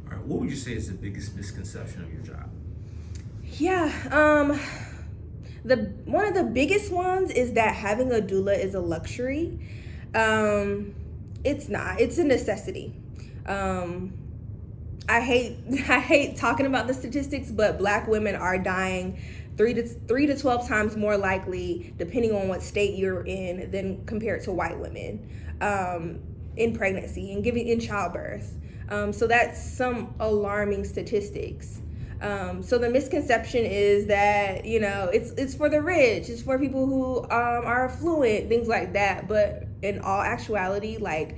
All right, what would you say is the biggest misconception of your job? Yeah, one of the biggest ones is that having a doula is a luxury. It's not. It's a necessity. I hate talking about the statistics, but Black women are dying 3 to 12 times more likely, depending on what state you're in, than compared to white women in pregnancy and in childbirth. So that's some alarming statistics. So the misconception is that, it's for the rich, it's for people who are affluent, things like that. But in all actuality, like,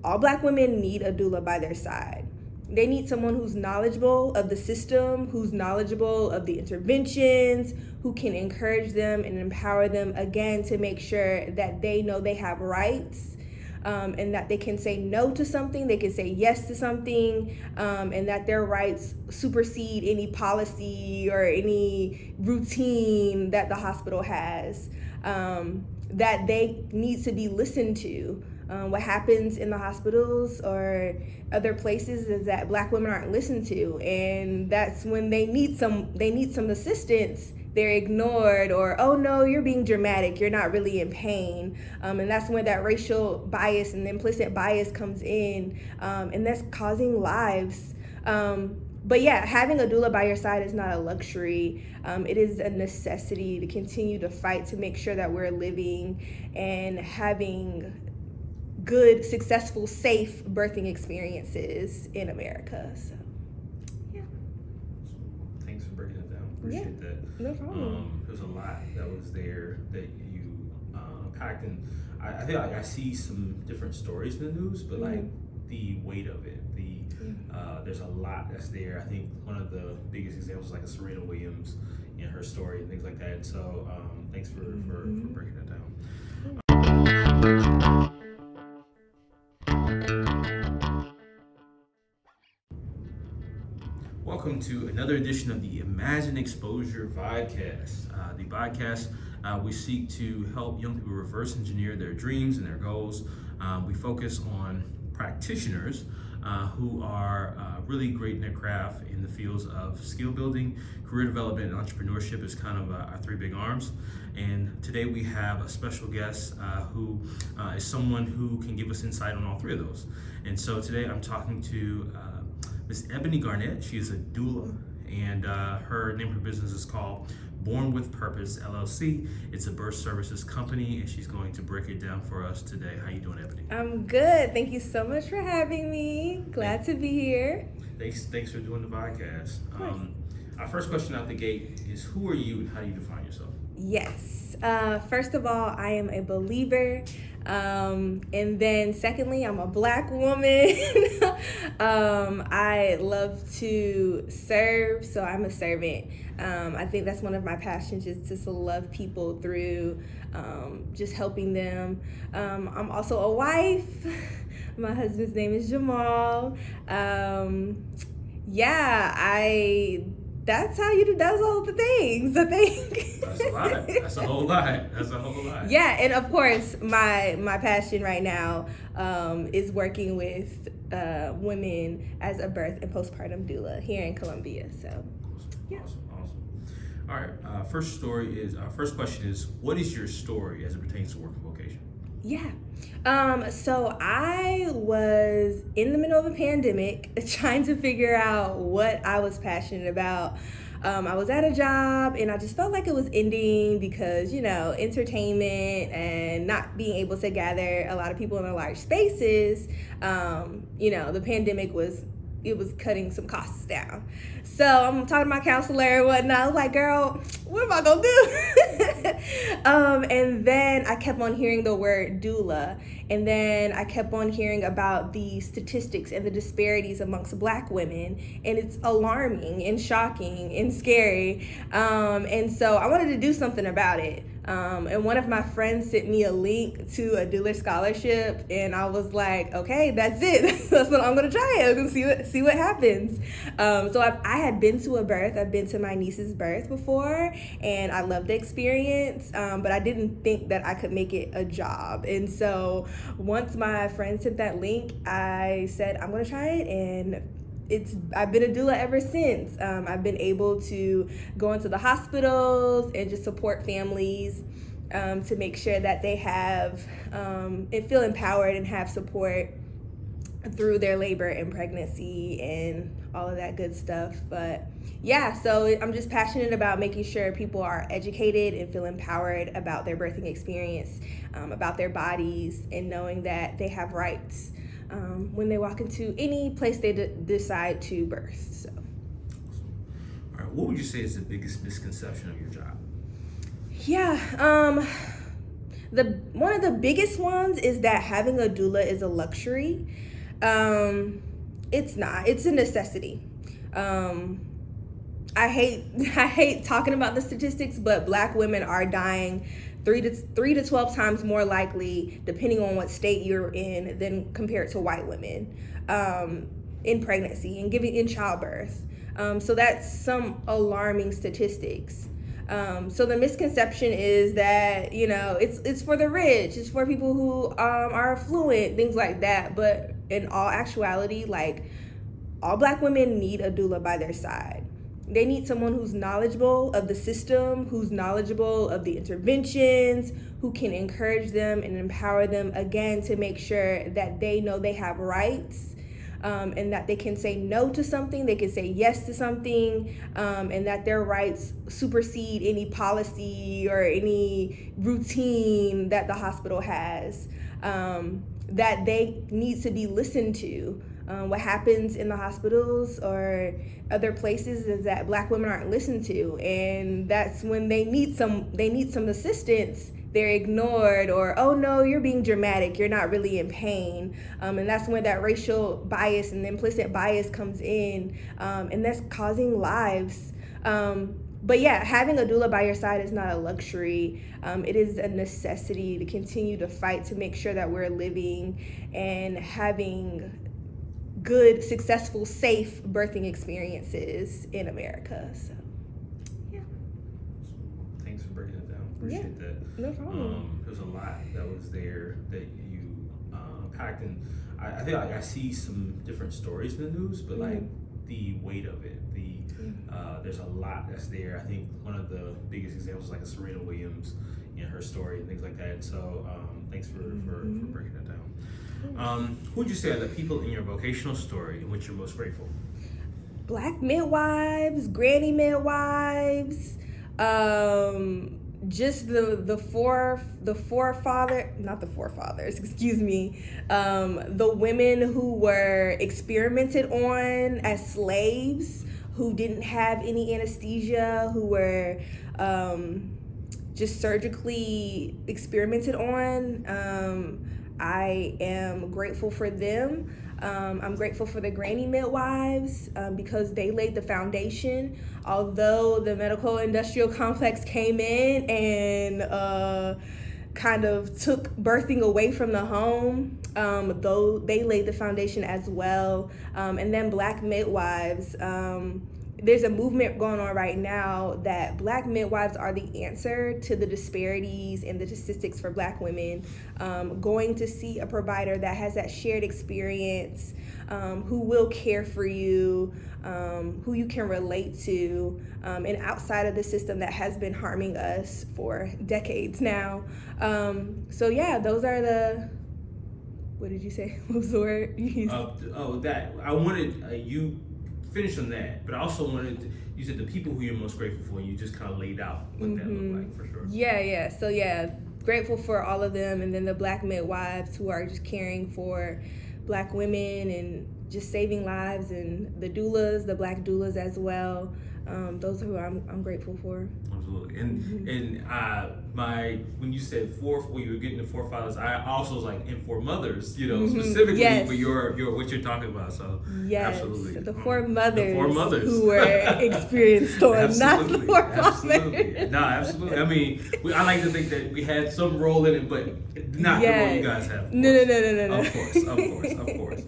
all Black women need a doula by their side. They need someone who's knowledgeable of the system, who's knowledgeable of the interventions, who can encourage them and empower them, again, to make sure that they know they have rights. And that they can say no to something, they can say yes to something, and that their rights supersede any policy or any routine that the hospital has, that they need to be listened to. What happens in the hospitals or other places is that Black women aren't listened to, and that's when they need some assistance. They're ignored, or, oh no, you're being dramatic, you're not really in pain. And that's when that racial bias and the implicit bias comes in, and that's causing lives. But yeah, having a doula by your side is not a luxury. It is a necessity to continue to fight to make sure that we're living and having good, successful, safe birthing experiences in America. So, yeah. Thanks for breaking it down. Appreciate that. No problem. There's a lot that was there that you packed, and I think I see some different stories in the news, but like the weight of it, there's a lot that's there. I think one of the biggest examples is like a Serena Williams and her story and things like that. So thanks for breaking that down. Welcome to another edition of the Imagine Exposure Vodcast. The podcast, we seek to help young people reverse engineer their dreams and their goals. We focus on practitioners who are really great in their craft in the fields of skill building, career development, and entrepreneurship is kind of our three big arms. And today we have a special guest who is someone who can give us insight on all three of those. And so today I'm talking to Miss Ebonie Garnett. She is a doula, and her name for business is called Born with Purpose LLC. It's a birth services company, and she's going to break it down for us today. How you doing, Ebonie? I'm good. Thank you so much for having me. Glad to be here. Thanks for doing the podcast. Our first question out the gate is, who are you and how do you define yourself? Yes. First of all, I am a believer. And then secondly, I'm a Black woman. I love to serve, so I'm a servant. I think that's one of my passions, just to love people through just helping them. I'm also a wife. My husband's name is Jamal. That's how you do. That's all the things, I think. That's a lot. That's a whole lot. Yeah, and of course, my passion right now is working with women as a birth and postpartum doula here in Columbia. So, yeah. Awesome. All right. First question is, what is your story as it pertains to work and vocation? Yeah. So I was in the middle of a pandemic trying to figure out what I was passionate about. I was at a job and I just felt like it was ending because, entertainment and not being able to gather a lot of people in large spaces, the pandemic was cutting some costs down. So I'm talking to my counselor and whatnot. I was like, girl, what am I gonna do? And then I kept on hearing the word doula. And then I kept on hearing about the statistics and the disparities amongst Black women. And it's alarming and shocking and scary. And so I wanted to do something about it. And one of my friends sent me a link to a doula scholarship, and I was like, okay, that's it. That's what I'm gonna try it. I'm gonna see what happens. So I had been to a birth. I've been to my niece's birth before, and I loved the experience. But I didn't think that I could make it a job. And so once my friend sent that link, I said, I'm gonna try it, and I've been a doula ever since. I've been able to go into the hospitals and just support families to make sure that they have and feel empowered and have support through their labor and pregnancy and all of that good stuff. But yeah, so I'm just passionate about making sure people are educated and feel empowered about their birthing experience, about their bodies, and knowing that they have rights when they walk into any place they decide to birth. So, all right, what would you say is the biggest misconception of your job? Yeah, one of the biggest ones is that having a doula is a luxury. It's not. It's a necessity. I hate talking about the statistics, but Black women are dying 3 to 12 times more likely, depending on what state you're in, than compared to white women in pregnancy and in childbirth. So that's some alarming statistics. So the misconception is that, it's for the rich, it's for people who are affluent, things like that. But in all actuality, all Black women need a doula by their side. They need someone who's knowledgeable of the system, who's knowledgeable of the interventions, who can encourage them and empower them, again, to make sure that they know they have rights, and that they can say no to something, they can say yes to something, and that their rights supersede any policy or any routine that the hospital has, that they need to be listened to. What happens in the hospitals or other places is that Black women aren't listened to, and that's when they need some assistance. They're ignored, or, oh no, you're being dramatic, you're not really in pain. And that's when that racial bias and the implicit bias comes in, and that's causing lives. But yeah, having a doula by your side is not a luxury. It is a necessity to continue to fight to make sure that we're living and having good, successful, safe birthing experiences in America. So, yeah. Thanks for breaking it down. Appreciate that. No problem. There's a lot that was there that you packed in. I think I see some different stories in the news, but the weight of it, there's a lot that's there. I think one of the biggest examples is Serena Williams and her story and things like that. So thanks for breaking that down. Who would you say are the people in your vocational story in which you're most grateful? Black midwives, granny midwives, just the women who were experimented on as slaves, who didn't have any anesthesia, who were just surgically experimented on. I am grateful for them. I'm grateful for the granny midwives because they laid the foundation. Although the medical industrial complex came in and kind of took birthing away from the home, though they laid the foundation as well. And then Black midwives. There's a movement going on right now that Black midwives are the answer to the disparities and the statistics for Black women. Going to see a provider that has that shared experience, who will care for you, who you can relate to, and outside of the system that has been harming us for decades now. So yeah, those are the... What did you say? What was the word you used? I wanted you finish on that, but I also wanted you said the people who you're most grateful for, and you just kind of laid out what that looked like, for sure. Yeah. So yeah, grateful for all of them, and then the Black midwives who are just caring for Black women and just saving lives, and the doulas, the Black doulas as well. Those are who I'm grateful for. Absolutely. And when you said when you were getting the forefathers, I also was and for mothers, specifically for your what you're talking about. So yes, absolutely. The four mothers who were experienced on, not the forefathers. No, absolutely. I mean, I like to think that we had some role in it, but not the role you guys have. No. Of course.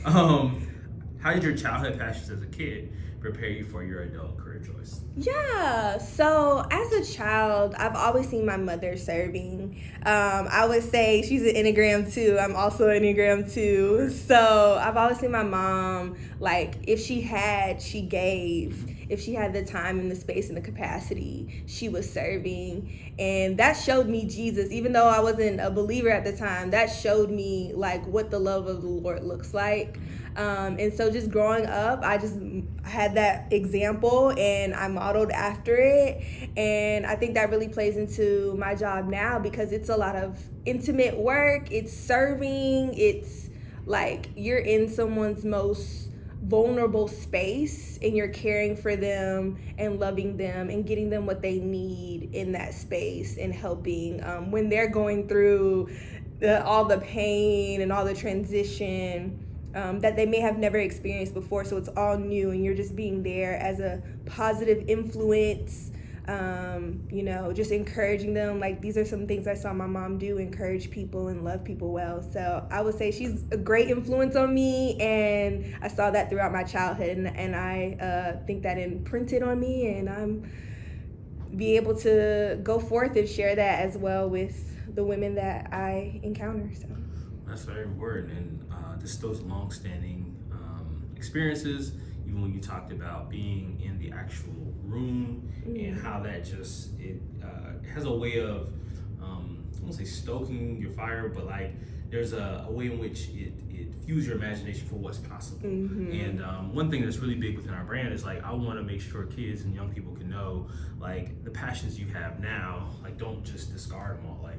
How did your childhood passions as a kid prepare you for your adult career choice? Yeah, so as a child, I've always seen my mother serving. I would say she's an Enneagram 2. I'm also an Enneagram 2. So I've always seen my mom, like, if she had, she gave. If she had the time and the space and the capacity, she was serving. And that showed me Jesus. Even though I wasn't a believer at the time, that showed me, like, what the love of the Lord looks like. And so just growing up, I just had that example and I modeled after it. And I think that really plays into my job now because it's a lot of intimate work. It's serving. It's like you're in someone's most vulnerable space and you're caring for them and loving them and getting them what they need in that space and helping when they're going through all the pain and all the transition that they may have never experienced before. So it's all new and you're just being there as a positive influence, just encouraging them. Like, these are some things I saw my mom do, encourage people and love people well. So I would say she's a great influence on me, and I saw that throughout my childhood, and I think that imprinted on me, and I'm be able to go forth and share that as well with the women that I encounter. So that's very important, and just those long-standing experiences, even when you talked about being in the actual room and how that just it has a way of I won't say stoking your fire, but like there's a way in which it fuels your imagination for what's possible. And one thing that's really big within our brand is like I want to make sure kids and young people can know like the passions you have now, like don't just discard them all. Like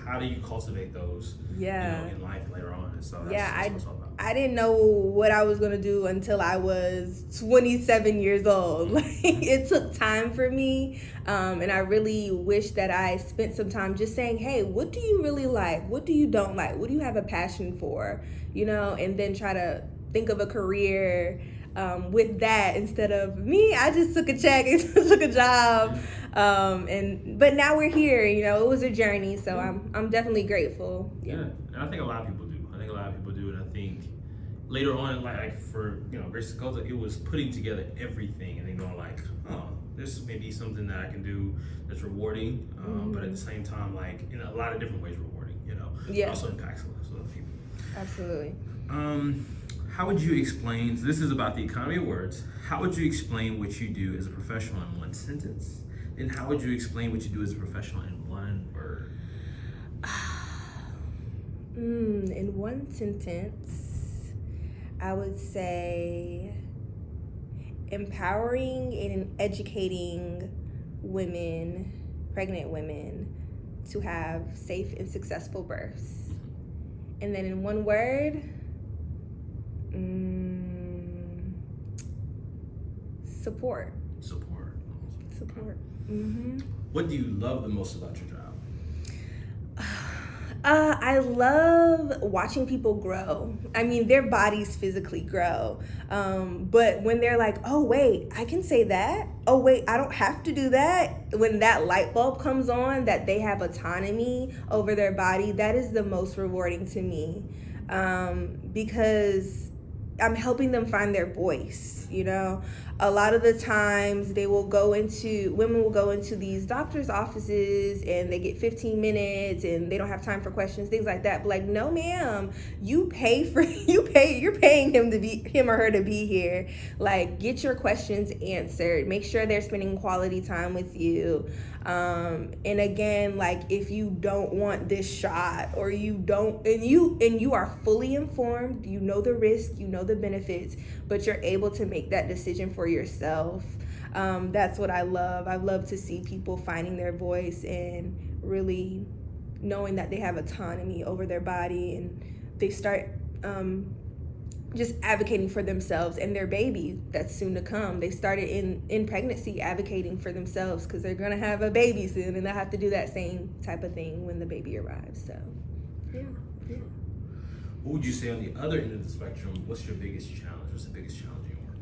how do you cultivate those in life later on? And so that's what it's all about. I didn't know what I was gonna do until I was 27 years old. Like, it took time for me, and I really wish that I spent some time just saying, hey, what do you really like? What do you don't like? What do you have a passion for? And then try to think of a career with that instead of me. I just took a check and took a job, but now we're here. It was a journey, so I'm definitely grateful. Yeah, and I think a lot of people do. And I think later on, like for Grace's Culture, it was putting together everything and then going like, oh, this may be something that I can do that's rewarding, but at the same time, like in a lot of different ways rewarding. Also impactful to other people. Absolutely. How would you explain? So this is about the economy of words. How would you explain what you do as a professional in one sentence? And how would you explain what you do as a professional in one word? In one sentence, I would say empowering and educating women, pregnant women, to have safe and successful births. And then in one word, support. Support. What do you love the most about your job? I love watching people grow. I mean, their bodies physically grow. But when they're like, oh, wait, I can say that. Oh, wait, I don't have to do that. When that light bulb comes on, that they have autonomy over their body, that is the most rewarding to me. Because I'm helping them find their voice. A lot of the times women will go into these doctor's offices and they get 15 minutes and they don't have time for questions, things like that. But like, no, ma'am, you're paying him or her to be here. Like, get your questions answered. Make sure they're spending quality time with you. And again, like, if you don't want this shot or you are fully informed, you know the risk, you know the benefits, but you're able to make that decision for yourself. That's what I love. I love to see people finding their voice and really knowing that they have autonomy over their body, and they start just advocating for themselves and their baby that's soon to come. They started in pregnancy advocating for themselves because they're gonna have a baby soon, and they'll have to do that same type of thing when the baby arrives. So yeah. What would you say on the other end of the spectrum? What's your biggest challenge? What's the biggest challenge in your work?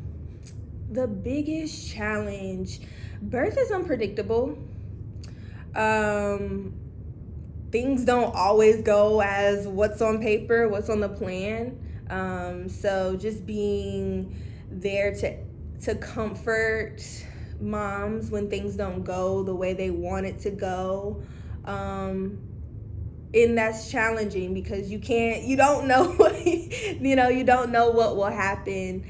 The biggest challenge, birth is unpredictable. Things don't always go as what's on paper, what's on the plan. So just being there to comfort moms when things don't go the way they want it to go. And that's challenging because you don't know, you don't know what will happen.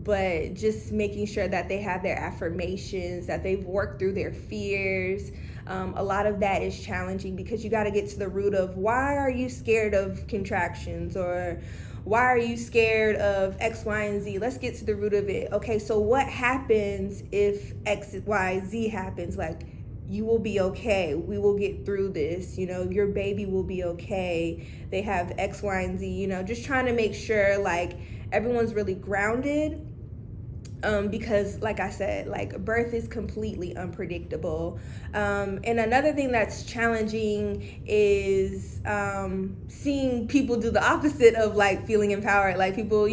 But just making sure that they have their affirmations, that they've worked through their fears. A lot of that is challenging because you got to get to the root of why are you scared of contractions, or why are you scared of X, Y, and Z? Let's get to the root of it. Okay, so what happens if X, Y, Z happens? Like, you will be okay. We will get through this. Your baby will be okay. They have X, Y, and Z. Just trying to make sure like everyone's really grounded. Because like I said, like birth is completely unpredictable. And another thing that's challenging is seeing people do the opposite of like feeling empowered, like people,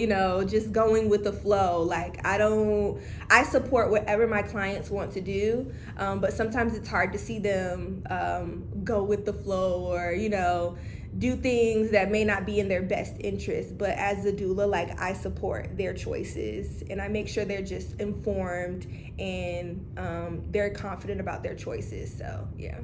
just going with the flow. Like I support whatever my clients want to do, but sometimes it's hard to see them go with the flow or, do things that may not be in their best interest. But as a doula, like I support their choices and I make sure they're just informed and they're confident about their choices. So yeah.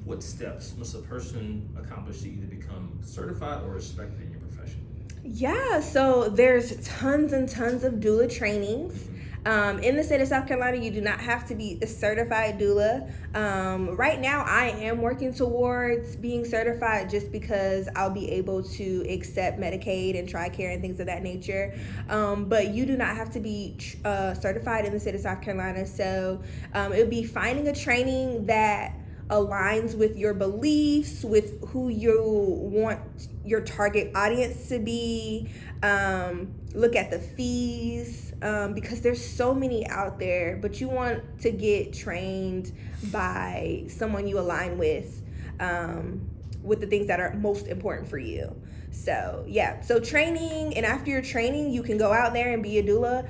What steps must a person accomplish to either become certified or respected in your profession? Yeah, so there's tons and tons of doula trainings. In the state of South Carolina, you do not have to be a certified doula. Right now, I am working towards being certified just because I'll be able to accept Medicaid and TRICARE and things of that nature. But you do not have to be certified in the state of South Carolina. So it would be finding a training that aligns with your beliefs, with who you want your target audience to be. Look at the fees, because there's so many out there, but you want to get trained by someone you align with the things that are most important for you. So yeah, so training, and after your training, you can go out there and be a doula.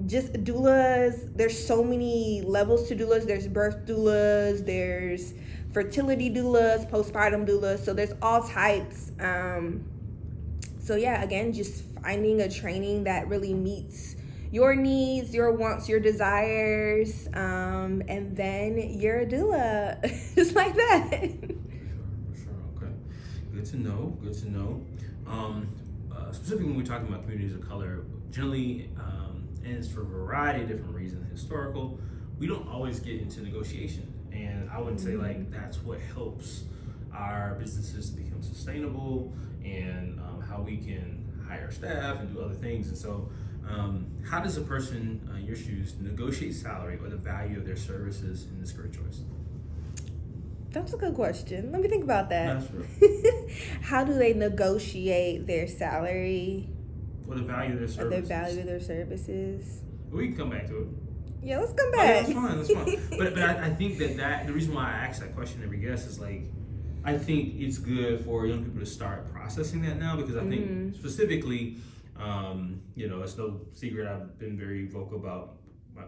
Just doulas, there's so many levels to doulas. There's birth doulas, there's fertility doulas, postpartum doulas, so there's all types. So yeah, again, just finding a training that really meets your needs, your wants, your desires, and then you're a doula, just like that. For sure. Okay. Good to know. Specifically when we're talking about communities of color, generally, and it's for a variety of different reasons, historical, we don't always get into negotiation. And I would say like that's what helps our businesses become sustainable, and how we can hire staff and do other things. And so how does a person in your shoes negotiate salary or the value of their services in this career choice? That's a good question. Let me think about that. That's real. How do they negotiate their salary Or the value of their services? or the value of their services? We can come back to it. Yeah, let's come Oh, yeah, back. that's fine. But I think that the reason why I ask that question every guest is like, I think it's good for young people to start processing that now, because I think specifically, it's no secret I've been very vocal about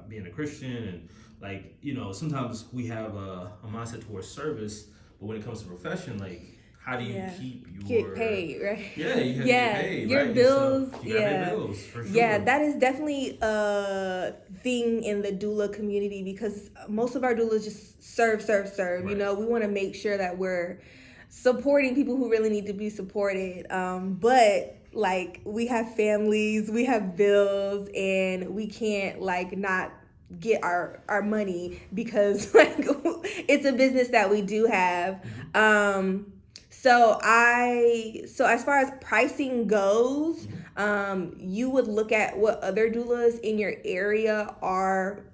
being a Christian, and like, sometimes we have a mindset towards service, but when it comes to profession, like, how do you keep your get paid, right? Yeah, you have to get paid, your right? bills. So you gotta pay bills, for sure. Yeah, that is definitely a thing in the doula community, because most of our doulas just serve. Right. We want to make sure that we're supporting people who really need to be supported. But like, we have families, we have bills, and we can't like not get our money because like it's a business that we do have. So as far as pricing goes, you would look at what other doulas in your area are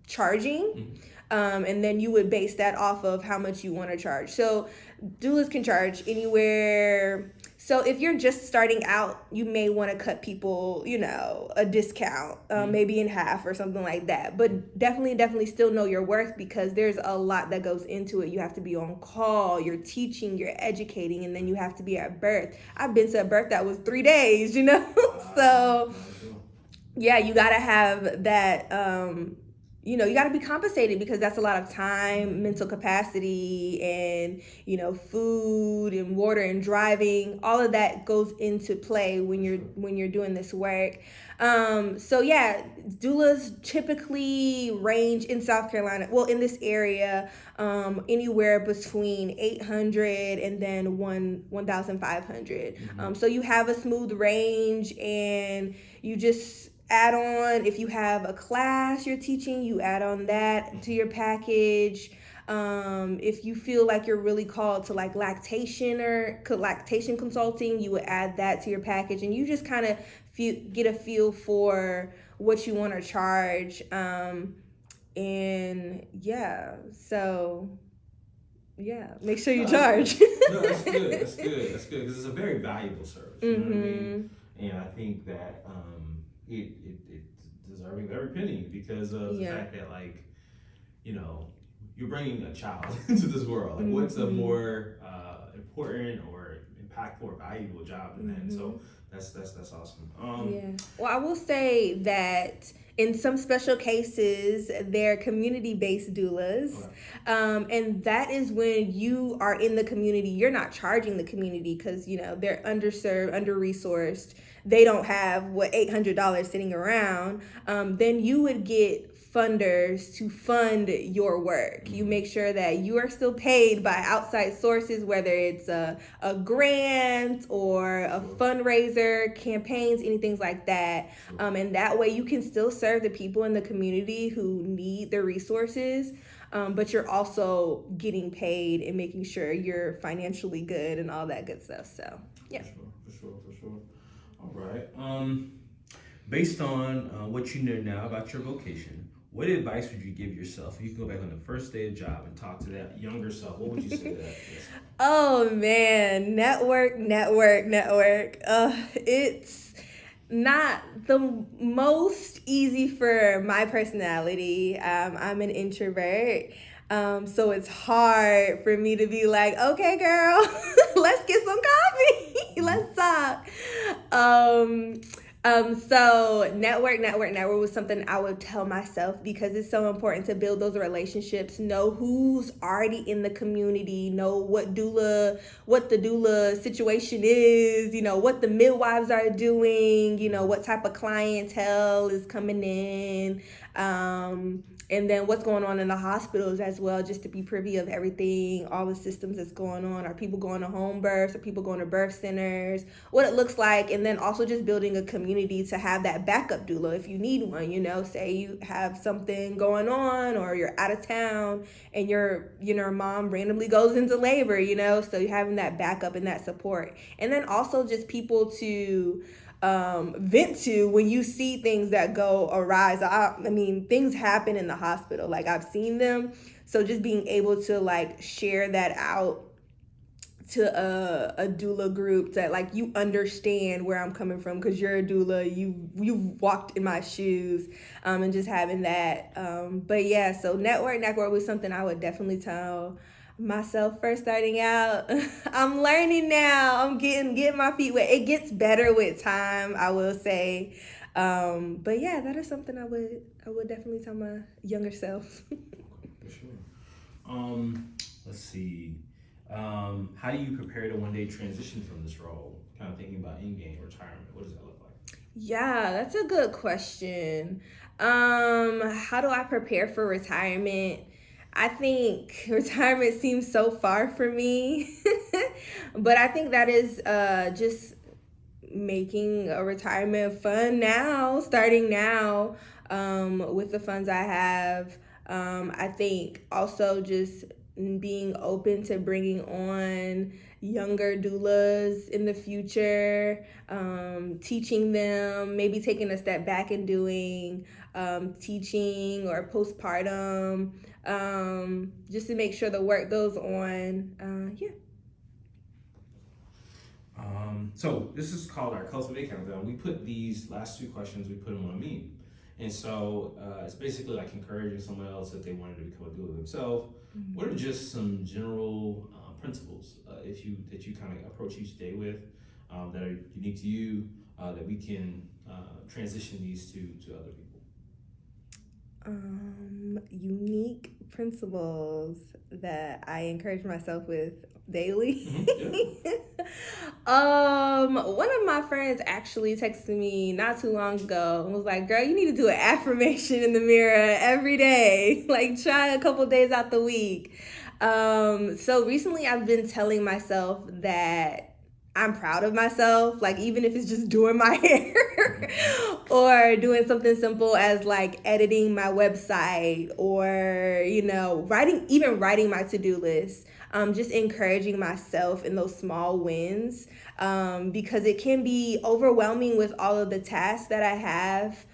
charging. And then you would base that off of how much you want to charge. So doulas can charge anywhere. So if you're just starting out, you may want to cut people, a discount, maybe in half or something like that. But definitely still know your worth, because there's a lot that goes into it. You have to be on call, you're teaching, you're educating, and then you have to be at birth. I've been to a birth that was 3 days, So yeah, you got to have that, you got to be compensated because that's a lot of time, mental capacity, and food and water and driving. All of that goes into play when you're doing this work. So yeah, doulas typically range in South Carolina, well, in this area, anywhere between 800 and then 1,500. So you have a smooth range, and you just add on, if you have a class you're teaching, you add on that to your package. If you feel like you're really called to like lactation or lactation consulting, you would add that to your package, and you just kind of get a feel for what you want to charge. And yeah, so yeah, make sure you charge. No, that's good. That's good. That's good because it's a very valuable service. You know what I mean? And I think that it's deserving of every penny because of the fact that, like, you're bringing a child into this world. Like, what's a more important or impactful or valuable job than that? And so that's awesome. Well, I will say that in some special cases, they're community-based doulas. Okay. And that is when you are in the community. You're not charging the community because, they're underserved, under-resourced. They don't have, $800 sitting around. Then you would get funders to fund your work. You make sure that you are still paid by outside sources, whether it's a grant or a fundraiser, campaigns, anything like that. And that way you can still serve the people in the community who need the resources, but you're also getting paid and making sure you're financially good and all that good stuff. So, yeah. For sure. All right. Based on what you know now about your vocation, what advice would you give yourself if you could go back on the first day of job and talk to that younger self? What would you say to that? Yes. Oh man, network. It's not the most easy for my personality. I'm an introvert. So it's hard for me to be like, okay, girl, let's get some coffee. Let's talk. So network was something I would tell myself because it's so important to build those relationships, know who's already in the community, know what the doula situation is, what the midwives are doing, what type of clientele is coming in, and then what's going on in the hospitals as well, just to be privy of everything, all the systems that's going on. Are people going to home births? Are people going to birth centers? What it looks like. And then also just building a community to have that backup doula if you need one, say you have something going on or you're out of town and your mom randomly goes into labor, so you're having that backup and that support. And then also just people to vent to when you see things that go awry. So I mean, things happen in the hospital. Like, I've seen them. So just being able to like share that out to a doula group that like you understand where I'm coming from because you're a doula. You've walked in my shoes, and just having that. But yeah, so network was something I would definitely tell myself first starting out. I'm learning now. I'm getting my feet wet. It gets better with time, I will say. But yeah, that is something I would definitely tell my younger self. For sure. Let's see. How do you prepare to one day transition from this role? Kind of thinking about in-game retirement. What does that look like? Yeah, that's a good question. How do I prepare for retirement? I think retirement seems so far for me, but I think that is just making a retirement fun now, starting now, with the funds I have. I think also just being open to bringing on younger doulas in the future, teaching them, maybe taking a step back and doing teaching or postpartum, just to make sure the work goes on. So this is called our Cultivate Countdown. We put these last two questions, we put them on a meme. And so it's basically like encouraging someone else if they wanted to become a doula themselves. Mm-hmm. What are just some general principles that you kind of approach each day with that are unique to you that we can transition these to other people? Unique principles that I encourage myself with daily. One of my friends actually texted me not too long ago and was like, girl, you need to do an affirmation in the mirror every day. Like, try a couple days out the week. So recently I've been telling myself that I'm proud of myself, like even if it's just doing my hair or doing something simple as like editing my website or, writing my to-do list. Just encouraging myself in those small wins, because it can be overwhelming with all of the tasks that I have.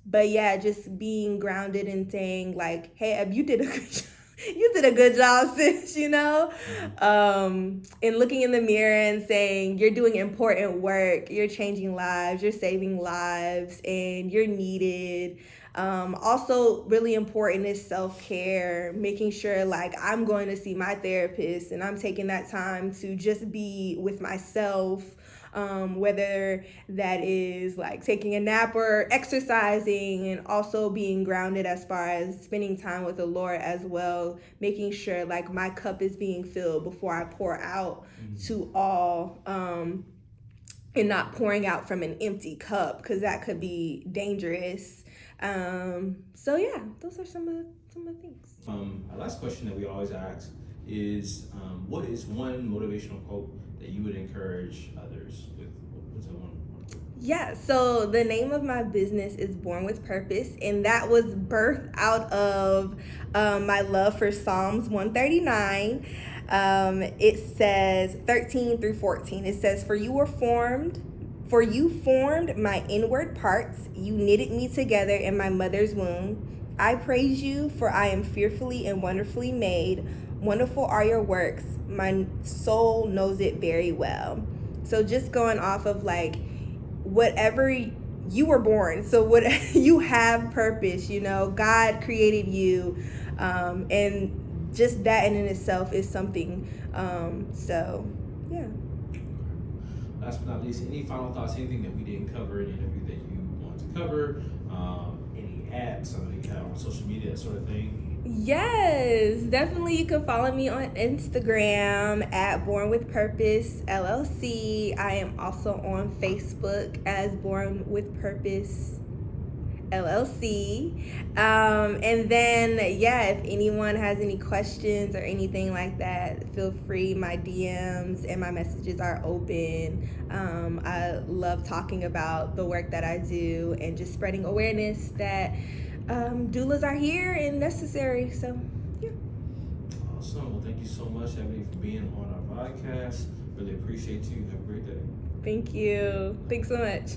But yeah, just being grounded and saying like, hey, Eb, you did a good job. You did a good job, sis, and looking in the mirror and saying you're doing important work, you're changing lives, you're saving lives, and you're needed. Also really important is self-care, making sure like I'm going to see my therapist and I'm taking that time to just be with myself. Whether that is like taking a nap or exercising, and also being grounded as far as spending time with the Lord as well, making sure like my cup is being filled before I pour out to all, and not pouring out from an empty cup, because that could be dangerous. So yeah, those are some of the things. Our last question that we always ask is, what is one motivational quote that you would encourage others with? What's that one? Yeah, so the name of my business is Born with Purpose, and that was birthed out of my love for Psalms 139. It says 13 through 14. It says, For you formed my inward parts. You knitted me together in my mother's womb. I praise you, for I am fearfully and wonderfully made. Wonderful are your works. My soul knows it very well. So just going off of like whatever you were born, so what you have purpose, God created you, and just that in itself is something. So yeah. Last but not least, any final thoughts, anything that we didn't cover in the interview that you want to cover, any ads, something you have on social media, that sort of thing? Yes, definitely. You can follow me on Instagram at Born with Purpose LLC. I am also on Facebook as Born with Purpose LLC. And then, if anyone has any questions or anything like that, feel free. My DMs and my messages are open. I love talking about the work that I do and just spreading awareness that doulas are here and necessary. So, yeah. Awesome. Well, thank you so much, Ebony, for being on our podcast. Really appreciate you. Have a great day. Thank you. Thanks so much.